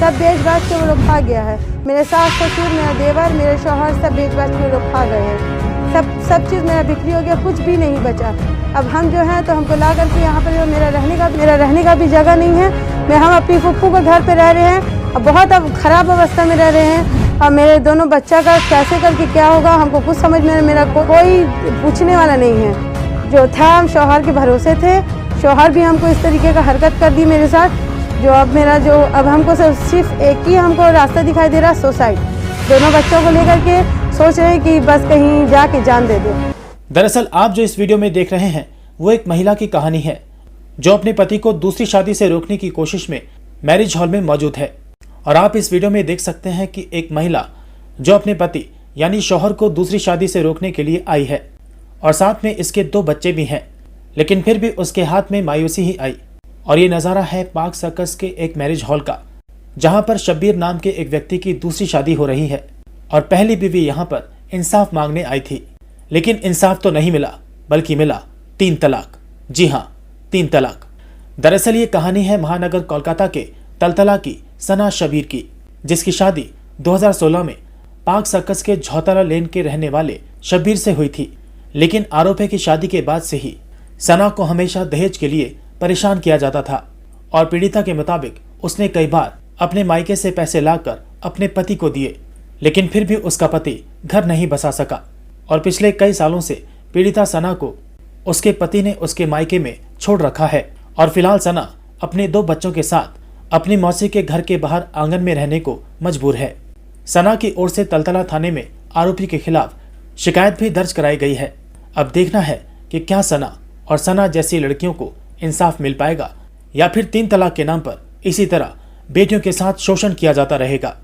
सब बेच बाच के वो लोग भाग गया है। मेरे सास ससुर, मेरा देवर, मेरे शौहर सब बेच बाच के वो लोग भाग गए हैं। सब चीज़ मेरा बिक्री हो गया, कुछ भी नहीं बचा। अब हम जो हैं तो हमको ला करके यहाँ पर जो मेरा रहने का भी जगह नहीं है। हम अपनी फुफ्फू के घर पे रह रहे हैं। अब बहुत ख़राब अवस्था में रह रहे हैं। और मेरे दोनों बच्चा का कैसे करके क्या होगा हमको कुछ समझ में मेरा कोई पूछने वाला नहीं है। जो था हम शौहर के भरोसे थे, शौहर भी हमको इस तरीके का हरकत कर दी मेरे साथ। अब हमको सिर्फ एक ही हमको रास्ता दिखाई दे रहा, सुसाइड। दोनों बच्चों को लेकर के सोच रहे हैं कि बस कहीं जाके जान दे दे। दरअसल आप जो इस वीडियो में देख रहे हैं वो एक महिला की कहानी है जो अपने पति को दूसरी शादी से रोकने की कोशिश में मैरिज हॉल में मौजूद है। और आप इस वीडियो में देख सकते हैं कि एक महिला जो अपने पति यानी शौहर को दूसरी शादी से रोकने के लिए आई है और साथ में इसके 2 बच्चे भी हैं, लेकिन फिर भी उसके हाथ में मायूसी ही आई। और ये नज़ारा है पार्क सर्कस के एक मैरिज हॉल का, जहां पर शब्बीर नाम के एक व्यक्ति की दूसरी शादी हो रही है और पहली बीवी यहां पर इंसाफ मांगने आई थी। लेकिन इंसाफ तो नहीं मिला, बल्कि मिला 3 तलाक। जी हाँ, 3 तलाक। दरअसल ये कहानी है महानगर कोलकाता के तलतला की सना शब्बीर की, जिसकी शादी 2016 में पार्क सर्कस के झौतला लेन के रहने वाले शब्बीर से हुई थी। लेकिन आरोप है कि शादी के बाद से ही सना को हमेशा दहेज के लिए परेशान किया जाता था और पीड़िता के मुताबिक उसने कई बार अपने मायके से पैसे लाकर अपने पति को दिए, लेकिन फिर भी उसका पति घर नहीं बसा सका। और पिछले कई सालों से पीड़िता सना को उसके पति ने उसके मायके में छोड़ रखा है और फिलहाल सना अपने 2 बच्चों के साथ अपनी मौसी के घर के बाहर आंगन में रहने को मजबूर है। सना की ओर से तलतला थाने में आरोपी के खिलाफ शिकायत भी दर्ज कराई गई है। अब देखना है कि क्या सना और सना जैसी लड़कियों को इंसाफ मिल पाएगा या फिर 3 तलाक के नाम पर इसी तरह बेटियों के साथ शोषण किया जाता रहेगा।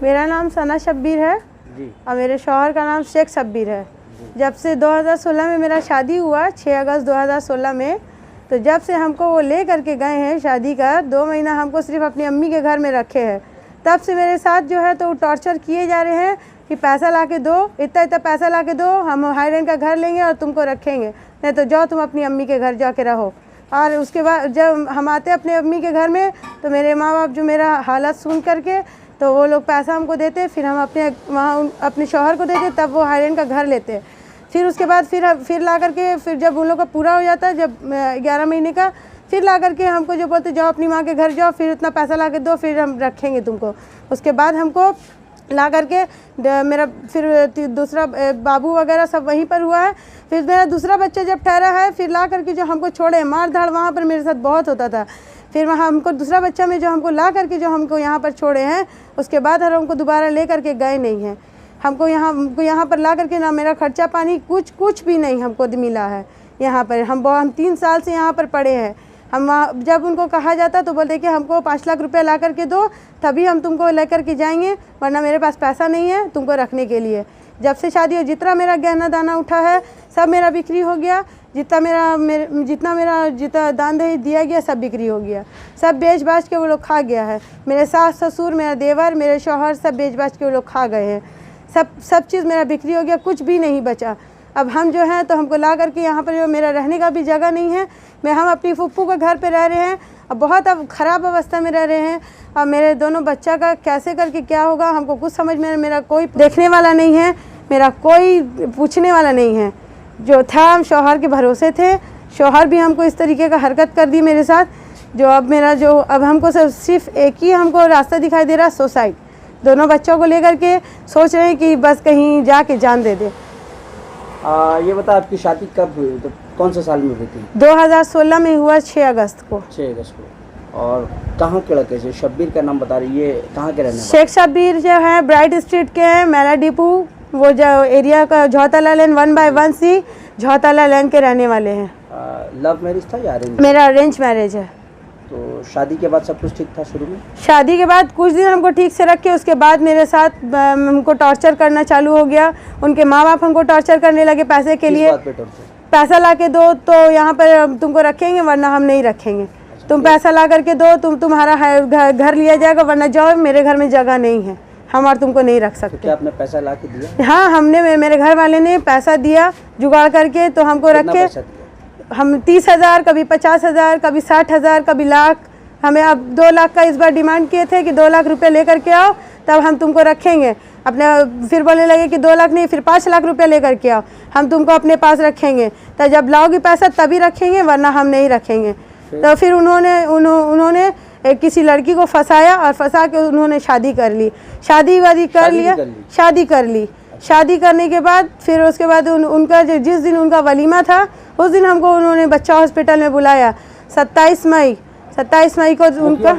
मेरा नाम सना शब्बीर है और मेरे शौहर का नाम शेख शब्बीर है। जब से 2016 में मेरा शादी हुआ, 6 अगस्त 2016 में, तो जब से हमको वो ले करके गए हैं शादी का 2 महीना हमको सिर्फ अपनी अम्मी के घर में रखे हैं। तब से मेरे साथ जो है तो टॉर्चर किए जा रहे हैं कि पैसा ला के दो, इतना पैसा ला के दो, हम हाई रेंट का घर लेंगे और तुमको रखेंगे, नहीं तो जाओ तुम अपनी अम्मी के घर जाके रहो। और उसके बाद जब हम आते अपने अम्मी के घर में तो मेरे माँ बाप जो मेरा हालत सुन करके तो वो लोग पैसा हमको देते, फिर हम वहाँ अपने शौहर को देते, तब वो हाई रेंट का घर लेते। फिर उसके बाद फिर ला करके फिर जब उन लोग का पूरा हो जाता है, जब 11 महीने का, फिर ला करके हमको जो बोलते जाओ अपनी माँ के घर जाओ, फिर उतना पैसा ला के दो, फिर हम रखेंगे तुमको। उसके बाद हमको ला करके मेरा फिर दूसरा बाबू वगैरह सब वहीं पर हुआ है। फिर मेरा दूसरा बच्चा जब ठहरा है, फिर ला करके जो हमको छोड़े, मार धाड़ वहाँ पर मेरे साथ बहुत होता था। फिर वहाँ हमको दूसरा बच्चा में जो हमको ला करके जो हमको यहाँ पर छोड़े हैं, उसके बाद हमको दोबारा ले करके गए नहीं हैं। हमको यहाँ पर ला करके ना मेरा खर्चा पानी कुछ भी नहीं हमको मिला है। यहाँ पर हम 3 साल से यहाँ पर पड़े हैं। हम वहाँ जब उनको कहा जाता तो बोलते कि हमको 5 लाख रुपया ला करके दो, तभी हम तुमको लेकर के जाएंगे, वरना मेरे पास पैसा नहीं है तुमको रखने के लिए। जब से शादी हो जितना मेरा गहना दाना उठा है सब मेरा बिक्री हो गया। जितना मेरा दान दहेज दिया गया सब बिक्री हो गया। सब बेच बाच के वो लोग खा गया है। मेरे सास ससुर, मेरा देवर, मेरे शौहर सब बेच बाच के वो लोग खा गए हैं। सब चीज़ मेरा बिक्री हो गया, कुछ भी नहीं बचा। अब हम जो हैं तो हमको ला करके यहाँ पर जो मेरा रहने का भी जगह नहीं है। हम अपनी फुफ्फू के घर पे रह रहे हैं। अब बहुत ख़राब अवस्था में रह रहे हैं। और मेरे दोनों बच्चा का कैसे करके क्या होगा हमको कुछ समझ में मेरा कोई देखने वाला नहीं है, मेरा कोई पूछने वाला नहीं है। जो था हम शौहर के भरोसे थे, शौहर भी हमको इस तरीके का हरकत कर दी मेरे साथ। अब हमको सिर्फ एक ही हमको रास्ता दिखाई दे रहा, सुसाइड। दोनों बच्चों को लेकर के सोच रहे हैं कि बस कहीं जाके जान दे दे। ये बता आपकी शादी कब हुई, तो कौन से साल में हुई थी? 2016 में हुआ, 6 अगस्त को। 6 अगस्त को। और कहाँ के लड़के से? शब्बीर का नाम बता रही है, कहाँ के रहने वाले? शेख शब्बीर जो है ब्राइट स्ट्रीट के हैं, मेला डिपू, वो जो एरिया का झौतला लेन 1/1C झौतला लेन के रहने वाले हैं। लव मैरिज था या अरेंज? मेरा अरेंज मैरिज है। तो शादी के बाद सब कुछ ठीक था शुरू में? शादी के बाद कुछ दिन हमको ठीक से रखे, उसके बाद मेरे साथ हमको टॉर्चर करना चालू हो गया। उनके माँ बाप हमको टॉर्चर करने लगे पैसे के लिए। पैसा ला के दो तो यहाँ पर तुमको रखेंगे, वरना हम नहीं रखेंगे। तुम पैसा ला करके दो, तुम्हारा घर लिया जाएगा, वरना जाओ, मेरे घर में जगह नहीं है, हम और तुमको नहीं रख सकते। तो क्या आपने पैसा ला के दिया? हाँ, हमने, मेरे घर वाले ने पैसा दिया जुगाड़ करके, तो हमको रखे। हम 30,000, कभी 50,000, कभी 60,000, कभी लाख, हमें अब 2 लाख का इस बार डिमांड किए थे कि 2 लाख रुपए लेकर के आओ तब हम तुमको रखेंगे अपने। फिर बोलने लगे कि 2 लाख नहीं, फिर 5 लाख रुपए लेकर के आओ, हम तुमको अपने पास रखेंगे। तो जब लाओगी पैसा तभी रखेंगे, वरना हम नहीं रखेंगे। तो फिर उन्होंने किसी लड़की को फंसाया और फंसा के उन्होंने शादी कर ली, शादी कर लिया, शादी कर ली। शादी करने के बाद फिर उसके बाद उनका जिस दिन उनका वलीमा था उस दिन हमको उन्होंने बच्चा हॉस्पिटल में बुलाया। 27 मई को उनका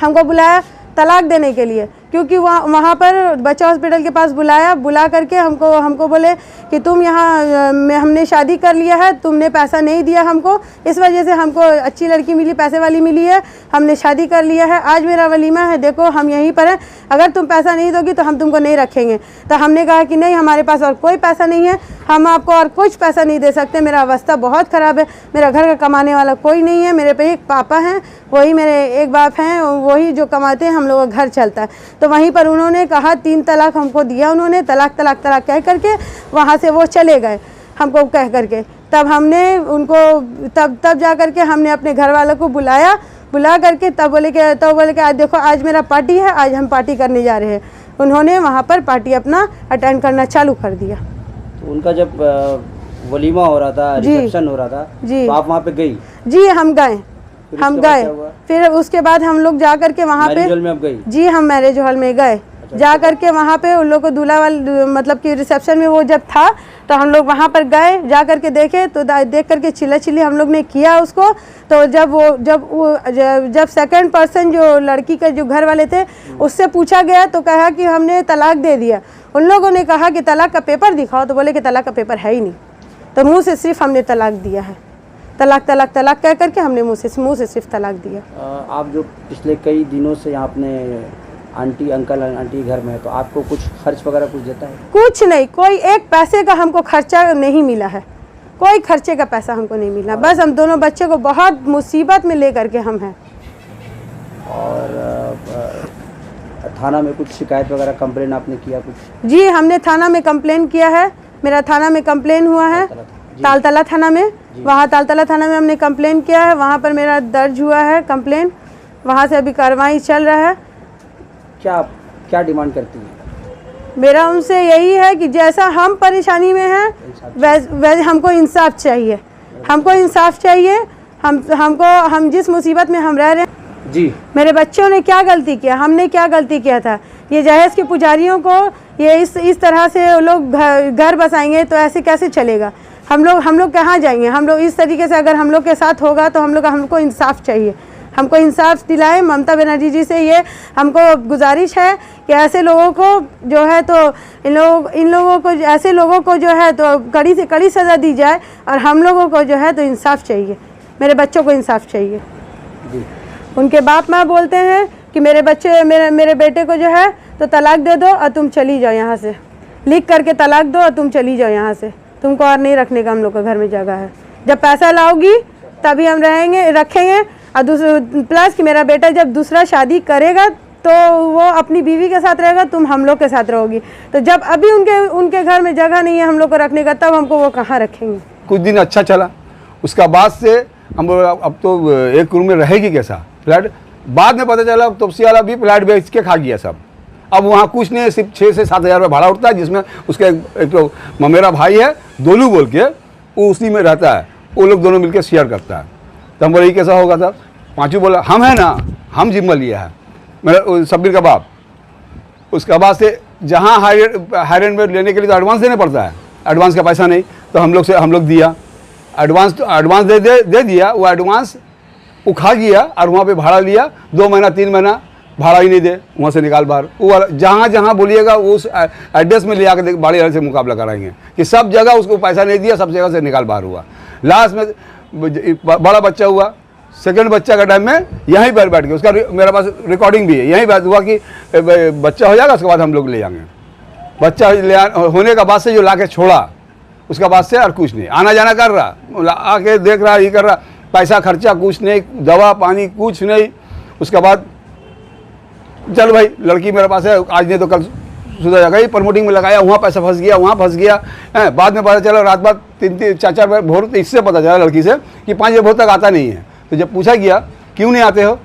हमको बुलाया तलाक देने के लिए, क्योंकि वहाँ पर बच्चा हॉस्पिटल के पास बुला करके हमको बोले कि तुम यहाँ हमने शादी कर लिया है, तुमने पैसा नहीं दिया हमको, इस वजह से हमको अच्छी लड़की मिली, पैसे वाली मिली है, हमने शादी कर लिया है, आज मेरा वलीमा है, देखो हम यहीं पर हैं, अगर तुम पैसा नहीं दोगी तो हम तुमको नहीं रखेंगे। तो हमने कहा कि नहीं, हमारे पास और कोई पैसा नहीं है, हम आपको और कुछ पैसा नहीं दे सकते, मेरा अवस्था बहुत ख़राब है, मेरा घर का कमाने वाला कोई नहीं है, मेरे पे एक पापा हैं, वही मेरे एक बाप हैं, वही जो कमाते हैं, हम लोगों का घर चलता है। तो वहीं पर उन्होंने कहा 3 तलाक हमको दिया, उन्होंने तलाक कह करके वहाँ से वो चले गए हमको कह करके। तब हमने उनको तब जा करके हमने अपने घर वालों को बुला करके तब बोले कि आज देखो, आज मेरा पार्टी है, आज हम पार्टी करने जा रहे हैं। उन्होंने वहाँ पर पार्टी अपना अटेंड करना चालू कर दिया। तो उनका जब वलीमा हो रहा था, रिसेप्शन हो रहा था, जी, तो आप वहाँ पे गई? जी, हम गए। फिर उसके बाद हम लोग जा करके वहाँ पे, मैरिज हॉल में आप गई? जी, हम मैरिज हॉल में गए। जा करके वहाँ पे उन लोग को दूल्हा वाले मतलब कि रिसेप्शन में वो जब था तो हम लोग वहाँ पर गए, जा करके देखे तो देख करके चिल्ला हम लोग ने किया उसको। तो जब सेकंड पर्सन जो लड़की के जो घर वाले थे उससे पूछा गया तो कहा कि हमने तलाक दे दिया। उन लोगों ने कहा कि तलाक का पेपर दिखाओ, तो बोले कि तलाक का पेपर है ही नहीं। तो मुँह से सिर्फ हमने तलाक दिया है, तलाक कह करके हमने मुँह से सिर्फ तलाक दिया। आप जो पिछले कई दिनों से यहाँ अपने अंकल आंटी घर में है, तो आपको कुछ खर्च वगैरह कुछ देता है? कुछ नहीं, कोई एक पैसे का हमको खर्चा नहीं मिला है, कोई खर्चे का पैसा हमको नहीं मिला। बस हम दोनों बच्चे को बहुत मुसीबत में ले करके हम हैं। और थाना में कुछ शिकायत वगैरह कंप्लेन आपने किया कुछ? जी, हमने थाना में कंप्लेन किया है, मेरा थाना में कंप्लेन हुआ है, तालतला थाना में। वहाँ तालतला थाना में हमने कंप्लेन किया है, वहाँ पर मेरा दर्ज हुआ है कंप्लेन, वहाँ से अभी कार्रवाई चल रहा है। क्या डिमांड करती है? मेरा उनसे यही है कि जैसा हम परेशानी में हैं वैसे हमको इंसाफ चाहिए, हमको इंसाफ चाहिए। हम जिस मुसीबत में हम रह रहे हैं जी, मेरे बच्चों ने क्या गलती किया, हमने क्या गलती किया था? ये जहेज के पुजारियों को ये इस तरह से लोग घर बसाएंगे तो ऐसे कैसे चलेगा? हम लोग कहाँ जाएंगे? हम लोग इस तरीके से अगर हम लोग के साथ होगा तो हमको इंसाफ चाहिए, हमको इंसाफ दिलाएं। ममता बनर्जी जी से ये हमको गुजारिश है कि ऐसे लोगों को जो है तो इन लोगों को ऐसे लोगों को जो है तो कड़ी से कड़ी सज़ा दी जाए, और हम लोगों को जो है तो इंसाफ चाहिए, मेरे बच्चों को इंसाफ चाहिए। उनके बाप माँ बोलते हैं कि मेरे बेटे को जो है तो तलाक दे दो और तुम चली जाओ यहाँ से, लिख करके तलाक दो और तुम चली जाओ यहाँ से, तुमको और नहीं रखने का हम लोग का घर में जगह है। जब पैसा लाओगी तभी हम रखेंगे। और प्लस कि मेरा बेटा जब दूसरा शादी करेगा तो वो अपनी बीवी के साथ रहेगा, तुम हम लोग के साथ रहोगी। तो जब अभी उनके घर में जगह नहीं है हम लोग को रखने का, तब हमको वो कहाँ रखेंगे? कुछ दिन अच्छा चला, उसका बाद से हम अब तो एक रूम में रहेगी कैसा फ्लैट? बाद में पता चला तोपसी वाला भी फ्लैट बेच के खा गया सब। अब वहाँ कुछ नहीं, सिर्फ 6 से 7 हज़ार रुपये भाड़ा उठता है, जिसमें उसके एक तो मेरा भाई है दोलू बोल के, वो उसी में रहता है, वो लोग दोनों मिलकर शेयर करता है। तो हम बोले ये कैसा होगा? था पाँचू बोला हम है ना, हम जिम्मा लिया है, मेरा शब्बीर का बाप। उसके बाद से जहाँ हायर एंड में लेने के लिए तो एडवांस देना पड़ता है, एडवांस का पैसा नहीं, तो हम लोग दिया एडवांस, तो एडवांस दे दिया। वो एडवांस वो खा गया और वहाँ पे भाड़ा लिया, 2 महीना 3 महीना भाड़ा ही नहीं दे, वहाँ से निकाल बाहर। वो जहाँ बोलिएगा उस एड्रेस में ले आकर बाड़ी वाले से मुकाबला कराएंगे कि सब जगह उसको पैसा नहीं दिया, सब जगह से निकाल बाहर हुआ। लास्ट में बड़ा बच्चा हुआ, सेकंड बच्चा का टाइम में यहीं पर बैठ के, उसका मेरे पास रिकॉर्डिंग भी है, यहीं बात हुआ कि बच्चा हो जाएगा उसके बाद हम लोग ले जाएंगे। बच्चा होने का बाद से जो ला के छोड़ा, उसका बाद से और कुछ नहीं, आना जाना कर रहा, आके देख रहा, ये कर रहा, पैसा खर्चा कुछ नहीं, दवा पानी कुछ नहीं। उसके बाद चल भाई लड़की मेरे पास है, आज नहीं तो कल सुधर जाएगा, ही प्रमोटिंग में लगाया, वहाँ पैसा फंस गया, वहाँ फंस गया है। बाद में पता चला, रात बाद 3-4 बजे भोर, इससे पता चला लड़की से कि 5 बजे भोर तक आता नहीं है। तो जब पूछा गया क्यों नहीं आते हो?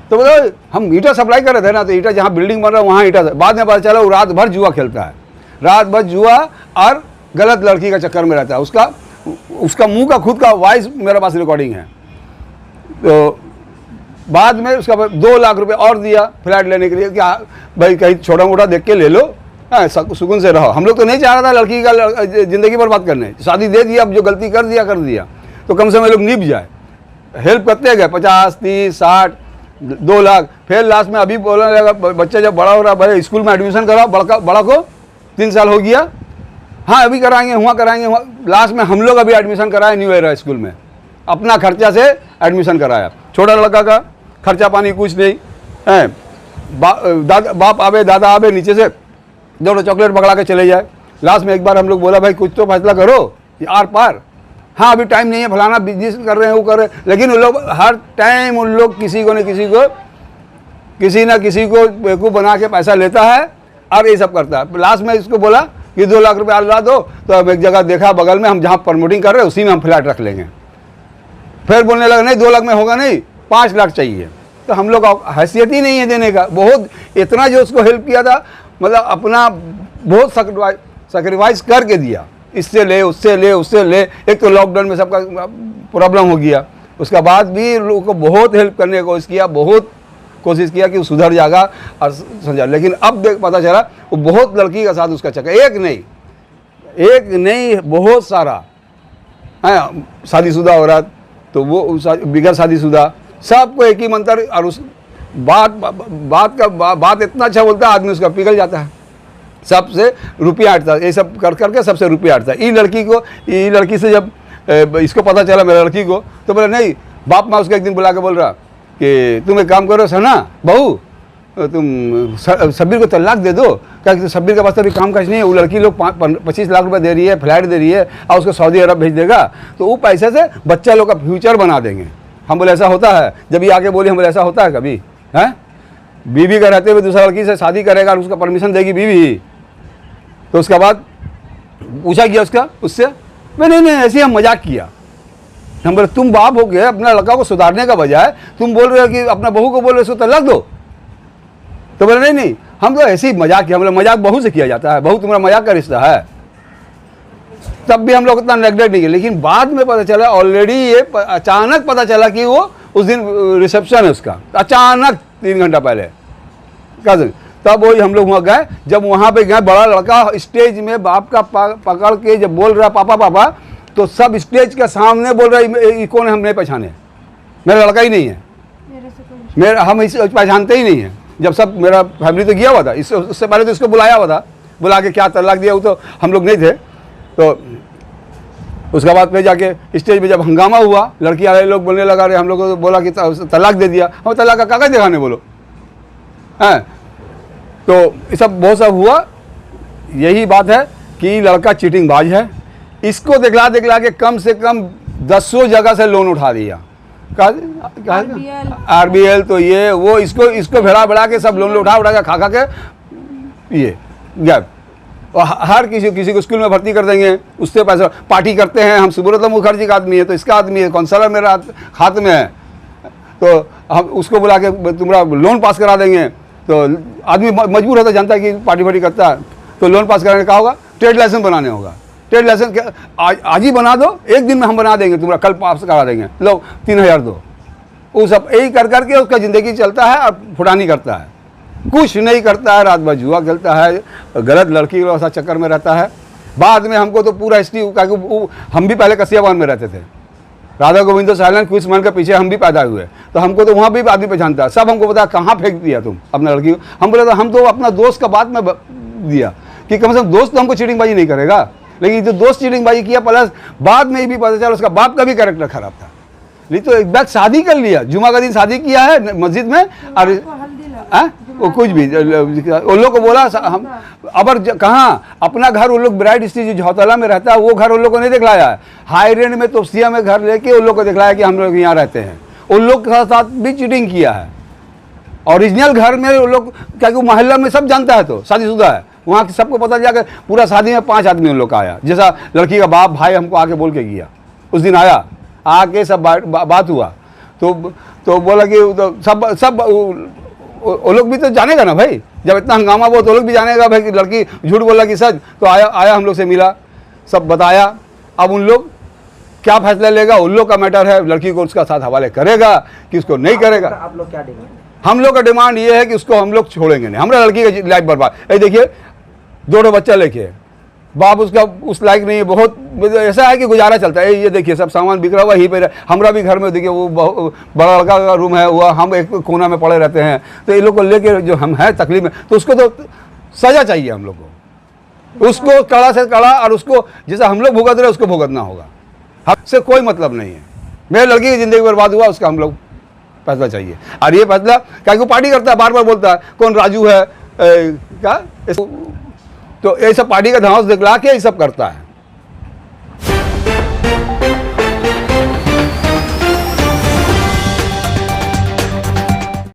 तो बोलो हम ईटा सप्लाई कर रहे थे ना, तो ईटा जहाँ बिल्डिंग बन रहा है वहाँ ईटा। बाद में पता चला वो रात भर जुआ खेलता है, रात भर जुआ और गलत लड़की का चक्कर में रहता है। उसका मुंह का खुद का वॉइस मेरे पास रिकॉर्डिंग है। तो बाद में उसका 2 लाख रुपए और दिया फ्लैट लेने के लिए कि भाई कहीं छोटा मोटा देख के ले लो, सुकून से रहो। हम लोग तो नहीं चाह रहा था लड़की का ज़िंदगी बर्बाद करने, शादी दे दिया, अब जो गलती कर दिया तो कम से कम लोग निभ जाए। हेल्प करते गए 50, 30, 60, 2 लाख। फिर लास्ट में अभी बोलने लगा बच्चा जब बड़ा हो रहा, भाई स्कूल में एडमिशन कराओ, बड़ा को 3 साल हो गया, हाँ अभी कराएंगे, वहाँ कराएंगे, लास्ट में हम लोग अभी एडमिशन कराए न्यू एरा स्कूल में, अपना खर्चा से एडमिशन कराया। छोटा लड़का का खर्चा पानी कुछ नहीं है, बाप आवे दादा आवे नीचे से दोनों चॉकलेट पकड़ा के चले जाए। लास्ट में एक बार हम लोग बोला भाई कुछ तो फैसला करो आर पार, हाँ अभी टाइम नहीं है, फलाना बिजनेस कर रहे हैं, वो कर रहे हैं। लेकिन उन लोग हर टाइम उन लोग किसी ना किसी को बेवकूफ़ बना के पैसा लेता है और ये सब करता है। लास्ट में इसको बोला कि 2 लाख रुपये ला दो, तो अब एक जगह देखा बगल में हम जहाँ प्रमोटिंग कर रहे हैं उसी में हम फ्लैट रख लेंगे। फिर बोलने लगा नहीं 2 लाख में होगा नहीं, 5 लाख चाहिए। तो हम लोग का हैसियत ही नहीं है देने का। बहुत इतना जो उसको हेल्प किया था, मतलब अपना बहुत सेक्रीफाइस करके दिया, इससे ले उससे ले उससे ले। एक तो लॉकडाउन में सबका प्रॉब्लम हो गया, उसका बाद भी लोगों को बहुत हेल्प करने की कोशिश किया, बहुत कोशिश किया कि वो सुधर जाएगा और समझा। लेकिन अब देख पता चला वो बहुत लड़की का साथ उसका चक्कर, एक नहीं बहुत सारा है शादीशुदा औरत, तो वो बिगैर शादीशुदा सबको एक ही मंत्र। और उस बात इतना अच्छा बोलता है आदमी उसका पिघल जाता है, सबसे रुपया हटता है, ये सब कर करके सबसे रुपया हटता है। ये लड़की से जब इसको पता चला मेरा लड़की को, तो बोला नहीं, बाप माँ उसको एक दिन बुला के बोल रहा कि तुम एक काम करो सना बहू, तुम शब्बीर को तलाक दे दो, क्या शब्बीर के पास अभी काम काज नहीं है, वो लड़की लोग 25 लाख रुपए दे रही है, फ्लैट दे रही है और उसको सऊदी अरब भेज देगा, तो वो पैसे से बच्चा लोग का फ्यूचर बना देंगे। हम बोले ऐसा होता है? जब ये आके बोली हम बोले ऐसा होता है कभी? हैं बीवी का रहते हुए दूसरा लड़की से शादी करेगा और उसका परमिशन देगी बीवी? तो उसके बाद पूछा गया उससे, नहीं ऐसे हम मजाक किया। हम बोले तुम बाप हो गए, अपना लड़का को सुधारने का बजाय तुम बोल रहे हो कि अपना बहू को बोल रहे हो तलाक दो। तो बोले नहीं हम तो ऐसे ही मजाक किया। मतलब मजाक बहू से किया जाता है, बहू तुम्हारा मजाक का रिश्ता है। तब भी हम लोग उतना नेगलेक्ट नहीं किया। लेकिन बाद में पता चला, ऑलरेडी ये अचानक पता चला कि वो उस दिन रिसेप्शन है उसका, अचानक 3 घंटा पहले कजन। तब वही हम लोग वहाँ गए। जब वहाँ पे गए, बड़ा लड़का स्टेज में बाप का पकड़ के जब बोल रहा पापा पापा, तो सब स्टेज के सामने बोल रहा है कौन है, हम नहीं पहचाने, मेरा लड़का ही नहीं है, हम इसे पहचानते ही नहीं है। जब सब मेरा फैमिली तो गया हुआ था, उससे पहले तो इसको बुलाया हुआ था, बुला के क्या तलाक दिया, वो तो हम लोग नहीं थे। तो उसके बाद फिर जाके स्टेज पे जब हंगामा हुआ, लड़की वाले लोग बोलने लगा, रहे हम लोग को बोला कि तलाक दे दिया। हम तलाक का कागज दिखाने बोलो हैं। तो ये सब बहुत सब हुआ। यही बात है कि लड़का चीटिंग बाज है। इसको दिखला के कम से कम 10 जगह से लोन उठा दिया। RBL तो ये वो इसको भेड़ा के सब लोन उठा के खा के ये गैप। और हर किसी को स्कूल में भर्ती कर देंगे, उससे पैसा पार्टी करते हैं। हम सुब्रत मुखर्जी का आदमी है तो इसका आदमी है, काउंसलर मेरा हाथ में है, तो हम उसको बुला के तुम्हारा लोन पास करा देंगे। तो आदमी मजबूर होता, जानता है कि पार्टी करता है, तो लोन पास कराने का होगा, ट्रेड लाइसेंस बनाने होगा। ट्रेड लाइसेंस आज ही बना दो, एक दिन में हम बना देंगे, तुम्हारा कल पास करा देंगे, लो 3000 दो। वो सब यही कर करके उसका ज़िंदगी चलता है और फुटानी करता है, कुछ नहीं करता है, रात भर जुआ खेलता है, गलत लड़की के साथ चक्कर में रहता है। बाद में हमको तो पूरा हिस्ट्री, हम भी पहले कसियाबाद में रहते थे, राधा गोविंदो साइलेंट क्विज मन के पीछे हम भी पैदा हुए, तो हमको तो वहाँ भी आदमी पहचानता है, सब हमको पता कहाँ फेंक दिया तुम अपना लड़की को। हम बोले हम तो अपना दोस्त का बात में दिया कि कम से कम दोस्त तो हमको चीटिंगबाजी नहीं करेगा, लेकिन जो दोस्त चीटिंगबाजी किया, प्लस बाद में भी पता चला उसका बाप का भी कैरेक्टर खराब था। नहीं तो एक बार शादी कर लिया, जुमा का दिन शादी किया है मस्जिद में, और वो कुछ भी उन लोग को बोला हम अबर कहाँ अपना घर, उन लोग ब्राइड स्ट्रीट जो झौतला में रहता है वो घर उन लोग को नहीं दिखलाया है, हाई रेंट में तोपसिया में घर लेके उन लोग को दिखलाया कि हम लोग यहाँ रहते हैं। उन लोग के साथ भी चीटिंग किया है। ओरिजिनल घर में उन लोग, क्या कि मोहल्ला में सब जानता है, तो शादीशुदा है, वहाँ सबको पता जाकर पूरा शादी में 5 आदमी उन लोग का आया। जैसा लड़की का बाप भाई हमको आके बोल के गया, उस दिन आया, आके सब बात हुआ। तो तो बोला कि तो सब वो लोग भी तो जानेगा ना भाई, जब इतना हंगामा हुआ तो लोग भी जानेगा भाई कि लड़की झूठ बोला कि सच। तो आया हम लोग से मिला, सब बताया। अब उन लोग क्या फैसला लेगा उन लोग का मैटर है, लड़की को उसका साथ हवाले करेगा कि उसको नहीं करेगा। आप लोग क्या डिमांड? हम लोग का डिमांड ये है कि उसको हम लोग छोड़ेंगे नहीं, हमारा लड़की की लाइफ बर्बाद। ये देखिए 2 बच्चा लेके बाप उसका उस लायक नहीं है, बहुत ऐसा है कि गुजारा चलता है। ये देखिए सब सामान बिखरा हुआ ही पे, हमारा भी घर में देखिए वो बड़ा लड़का का रूम है, हुआ हम एक कोना में पड़े रहते हैं। तो ये लोग को लेके जो हम हैं तकलीफ में, तो उसको तो सजा चाहिए हम लोग को, उसको कड़ा से कड़ा, और उसको जैसा हम लोग भुगत रहे उसको भुगतना होगा। हमसे कोई मतलब नहीं है, मेरे लड़की की ज़िंदगी बर्बाद हुआ उसका हम लोग फैसला चाहिए। और ये फैसला क्या वो पार्टी करता है, बार बार बोलता है कौन राजू है क्या, तो ये सब पार्टी का धौंस दिखला के ये सब करता है।